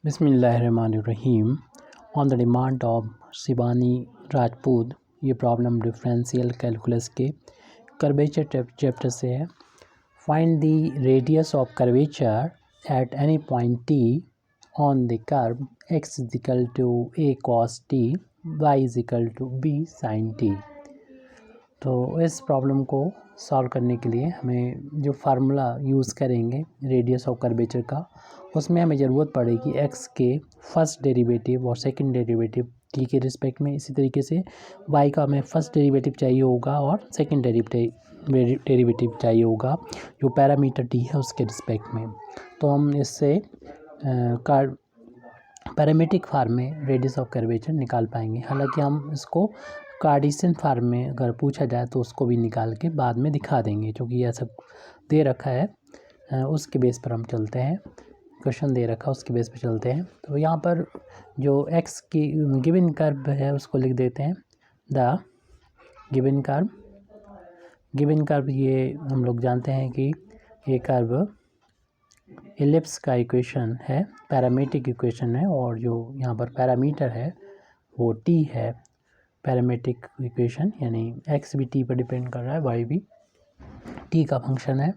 बिस्मिल्लाहिर्रहमानिर्रहीम। On the demand of Shibani Rajput, ये problem differential calculus के कर्वेचर चैप्टर से है। Find the radius of curvature at any point t on the curve x is equal to a cos t, y is equal to b sin t। तो इस problem को solve करने के लिए हमें जो फार्मूला यूज़ करेंगे रेडियस ऑफ कर्वेचर का, उसमें हमें ज़रूरत पड़ेगी x के फर्स्ट डेरिवेटिव और सेकंड डेरिवेटिव t के रिस्पेक्ट में। इसी तरीके से y का हमें फर्स्ट डेरिवेटिव चाहिए होगा और सेकंड डेरिवेटिव चाहिए होगा जो पैरामीटर t है उसके रिस्पेक्ट में। तो हम इससे पैरामीट्रिक फार्म में रेडियस ऑफ कर्वेचर निकाल पाएंगे। हालांकि हम इसको कार्टेशियन फार्म में अगर पूछा जाए तो उसको भी निकाल के बाद में दिखा देंगे, क्योंकि यह सब दे रखा है उसके बेस पर हम चलते हैं। क्वेश्चन दे रखा उसके बेस पर चलते हैं। तो यहाँ पर जो x की गिवन कर्व है उसको लिख देते हैं द गिवन कर्व। ये हम लोग जानते हैं कि ये कर्व एलिप्स का इक्वेशन है, पैरामीट्रिक इक्वेशन है, और जो यहाँ पर पैरामीटर है वो t है। पैरामीट्रिक इक्वेशन यानी x भी t पर डिपेंड कर रहा है, y भी t का फंक्शन है।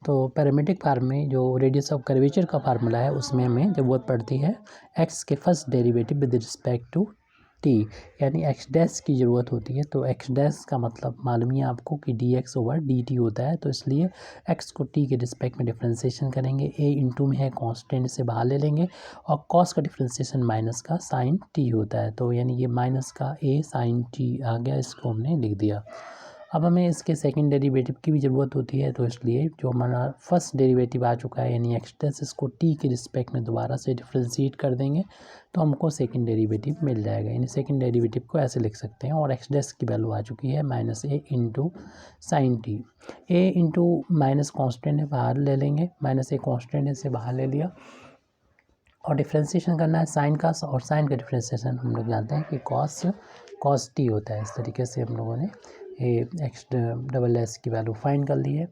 तो पैरामीट्रिक फार्म में जो रेडियस ऑफ कर्वेचर का फार्मूला है उसमें हमें ज़रूरत पड़ती है x के first derivative with respect to t, यानी x डैश की ज़रूरत होती है। तो x डैश का मतलब मालूम ही आपको कि dx ओवर dt होता है। तो इसलिए x को t के रिस्पेक्ट में डिफ्रेंसिएशन करेंगे, a इंटू में है कांस्टेंट से बाहर ले लेंगे, और cos का डिफ्रेंसिएशन माइनस का साइन t होता है। तो यानी ये माइनस का a साइन t आ गया, इसको हमने लिख दिया। अब हमें इसके सेकंड डेरिवेटिव की भी ज़रूरत होती है, तो इसलिए जो हमारा फर्स्ट डेरिवेटिव आ चुका है यानी एक्स डैश, इसको टी के रिस्पेक्ट में दोबारा से डिफ्रेंशिएट कर देंगे तो हमको सेकंड डेरिवेटिव मिल जाएगा। यानी सेकंड डेरिवेटिव को ऐसे लिख सकते हैं, और एक्स डैश की वैल्यू आ चुकी है माइनस ए इंटू साइन टी। ए इंटू माइनस कॉन्स्टेंट है, बाहर ले लेंगे, माइनस ए कॉन्स्टेंट है, से बाहर ले लिया, और डिफ्रेंशिएशन करना है साइन का, और साइन का डिफ्रेंशिएशन हम लोग जानते हैं कि कॉस टी होता है। इस तरीके से हम लोगों ने एक्स डबल डैश की वैल्यू फाइंड कर ली है।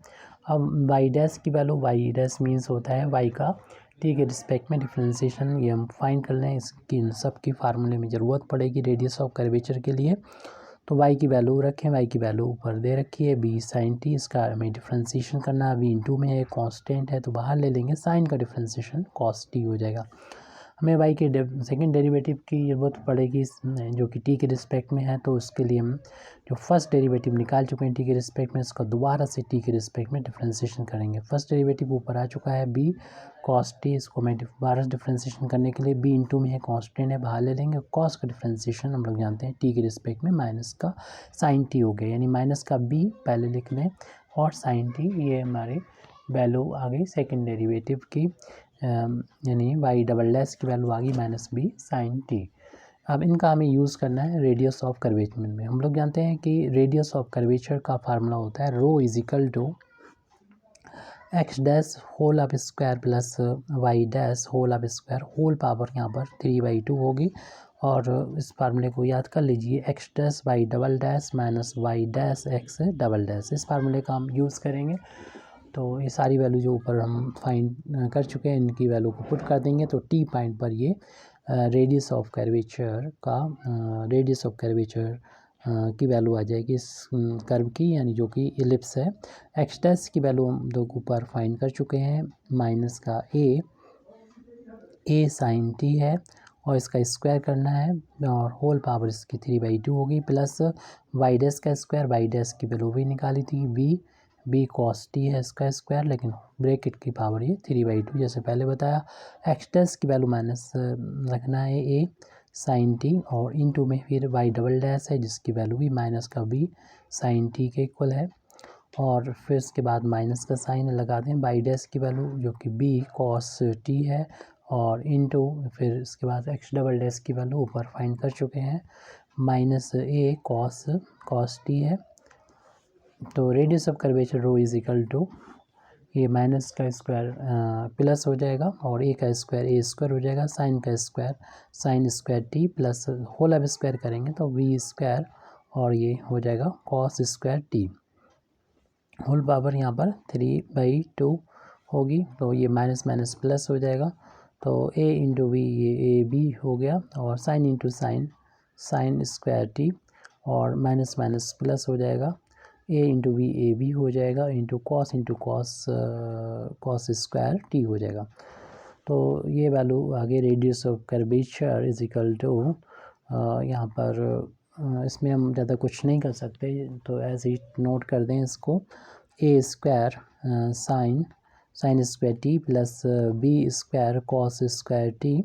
अब वाई डैश की वैल्यू, वाई डैश मीन्स होता है वाई का टी के रिस्पेक्ट में डिफ्रेंशिएशन, ये हम फाइंड कर लें। इसकी इन सब की फार्मूले में ज़रूरत पड़ेगी रेडियस ऑफ कर्वेचर के लिए। तो y की वैल्यू रखें, y की वैल्यू ऊपर दे रखी है b साइन t, इसका हमें डिफ्रेंशिएशन करना है। v इंटू में है कांस्टेंट है तो बाहर ले लेंगे, साइन का डिफ्रेंशिएशन cos t हो जाएगा। हमें y के सेकंड डेरिवेटिव की ज़रूरत पड़ेगी जो कि t के रिस्पेक्ट में है। तो उसके लिए हम जो फर्स्ट डेरिवेटिव निकाल चुके हैं t के रिस्पेक्ट में, इसका दोबारा से t के रिस्पेक्ट में डिफ्रेंशिएशन करेंगे। फर्स्ट डेरिवेटिव ऊपर आ चुका है b cos t, इसको मैं दोबारा डिफ्रेंशिएशन करने के लिए b इंटू में है कांस्टेंट है, बाहर ले लेंगे। cos का डिफ्रेंशिएशन हम लोग जानते हैं t के रिस्पेक्ट में माइनस का साइन t हो गया, यानी माइनस का b पहले लिख लें और साइन t, ये हमारी वैल्यू आ गई सेकेंड डेरिवेटिव की, यानी वाई डबल डैश की वैल्यू आ गई माइनस बी साइन टी। अब इनका हमें यूज़ करना है रेडियस ऑफ कर्वेचर में। हम लोग जानते हैं कि रेडियस ऑफ कर्वेचर का फार्मूला होता है rho is equal to x dash whole of square plus y dash whole of square, whole power यहाँ पर 3/2 होगी। और इस फार्मूले को याद कर लीजिए, x dash y double dash minus y dash x double dash, इस फार्मूले का हम यूज़ करेंगे। तो ये सारी वैल्यू जो ऊपर हम फाइंड कर चुके हैं इनकी वैल्यू को पुट कर देंगे, तो टी पॉइंट पर ये रेडियस ऑफ कर्वेचर की वैल्यू आ जाएगी इस कर्व की, यानी जो कि एलिप्स है। एक्स डैश की वैल्यू हम लोग ऊपर फाइंड कर चुके हैं, माइनस का ए साइन टी है, और इसका स्क्वायर करना है, और होल पावर इसकी 3/2 होगी, प्लस वाई डैश का स्क्वायर, वाई डैश की वैल्यू भी निकाली थी बी कॉस टी है इसका स्क्वायर, लेकिन ब्रैकेट की पावर ये 3/2 जैसे पहले बताया। एक्स डैश की वैल्यू माइनस रखना है ए साइन टी, और इनटू में फिर वाई डबल डैश है जिसकी वैल्यू भी माइनस का बी साइन टी के इक्वल है, और फिर इसके बाद माइनस का साइन लगा दें वाई डैश की वैल्यू जो कि बी कॉस टी है, और इनटू फिर इसके बाद एक्स डबल डैश की वैल्यू ऊपर फाइंड कर चुके हैं, माइनस ए कॉस टी है। तो radius of curvature rho is equal to, ये माइनस का स्क्वायर प्लस हो जाएगा, और ए का स्क्वायर ए स्क्वायर हो जाएगा, साइन का square sine square t, plus whole of square करेंगे तो वी स्क्वायर, और ये हो जाएगा cos square t. Whole power यहाँ पर 3/2 होगी, तो ये माइनस माइनस प्लस हो जाएगा, तो a इंटू वी ये ए बी हो गया, और sine into sine sine square t, और माइनस माइनस प्लस हो जाएगा, a into b a b हो जाएगा, into cos cos square t हो जाएगा। तो ये वैल्यू आगे radius of curvature is equal to, यहाँ पर इसमें हम ज़्यादा कुछ नहीं कर सकते, तो ऐसे ही नोट कर दें इसको, a square sine square t plus b square cos square t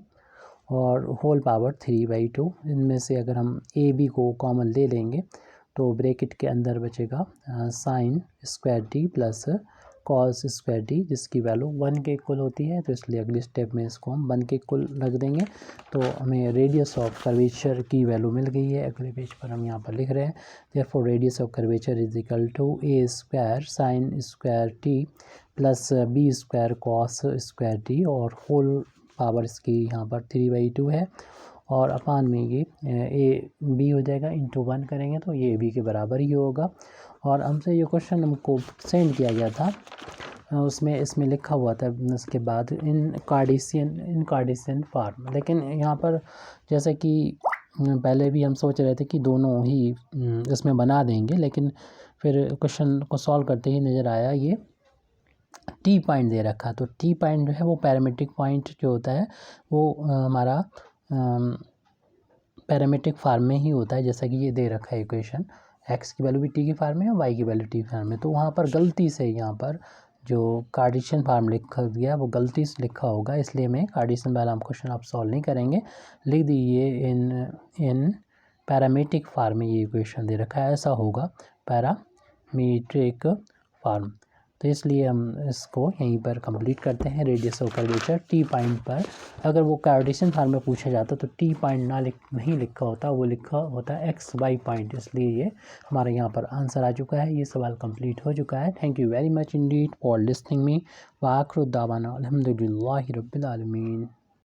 और होल पावर 3/2। इनमें से अगर हम ए बी को कॉमन ले लेंगे तो ब्रैकेट के अंदर बचेगा sign square t plus cos square T, जिसकी वैल्यू 1 के इक्वल होती है। तो इसलिए अगले स्टेप में इसको हम 1 के इक्वल रख देंगे। तो हमें रेडियस ऑफ कर्वेचर की वैल्यू मिल गई है। अगले पेज पर हम यहाँ पर लिख रहे हैं, therefore radius of curvature is equal to a square sine square t plus b square cos square t और होल पावर इसकी यहाँ पर 3/2 है, और अपान में ये ए बी हो जाएगा, इंटू 1 करेंगे तो ये बी के बराबर ही होगा। और हमसे ये क्वेश्चन हमको सेंड किया गया था, उसमें इसमें लिखा हुआ था उसके बाद इन कार्टेशियन फार्म, लेकिन यहाँ पर जैसे कि पहले भी हम सोच रहे थे कि दोनों ही इसमें बना देंगे, लेकिन फिर क्वेश्चन को सॉल्व करते ही नज़र आया ये टी पॉइंट दे रखा। तो टी पॉइंट जो है वो पैरामीट्रिक पॉइंट जो होता है वो हमारा पैरामीट्रिक फार्म में ही होता है, जैसा कि ये दे रखा है इक्वेशन, एक्स की वैल्यू भी टी की फार्म में और वाई की वैल्यू टी की फार्म में। तो वहाँ पर गलती से यहाँ पर जो कार्टेशियन फार्म लिखा गया वो गलती से लिखा होगा, इसलिए मैं कार्टेशियन वाला हम क्वेश्चन आप सॉल्व नहीं करेंगे, लिख दीजिए इन पैरामीट्रिक फार्म में ये इक्वेशन दे रखा है, ऐसा होगा पैरामीट्रिक फार्म। तो इसलिए हम इसको यहीं पर कंप्लीट करते हैं। Radius of curvature T point पर अगर वो कार्टेशियन फार्म में पूछा जाता तो टी पॉइंट नहीं लिखा होता, वो लिखा होता है एक्स वाई पॉइंट, इसलिए ये हमारे यहाँ पर आंसर आ चुका है। ये सवाल कंप्लीट हो चुका है। Thank you very much Indeed for listening me. व आखिर दावाना अल्हम्दुलिल्लाहि रब्बिल आलमीन।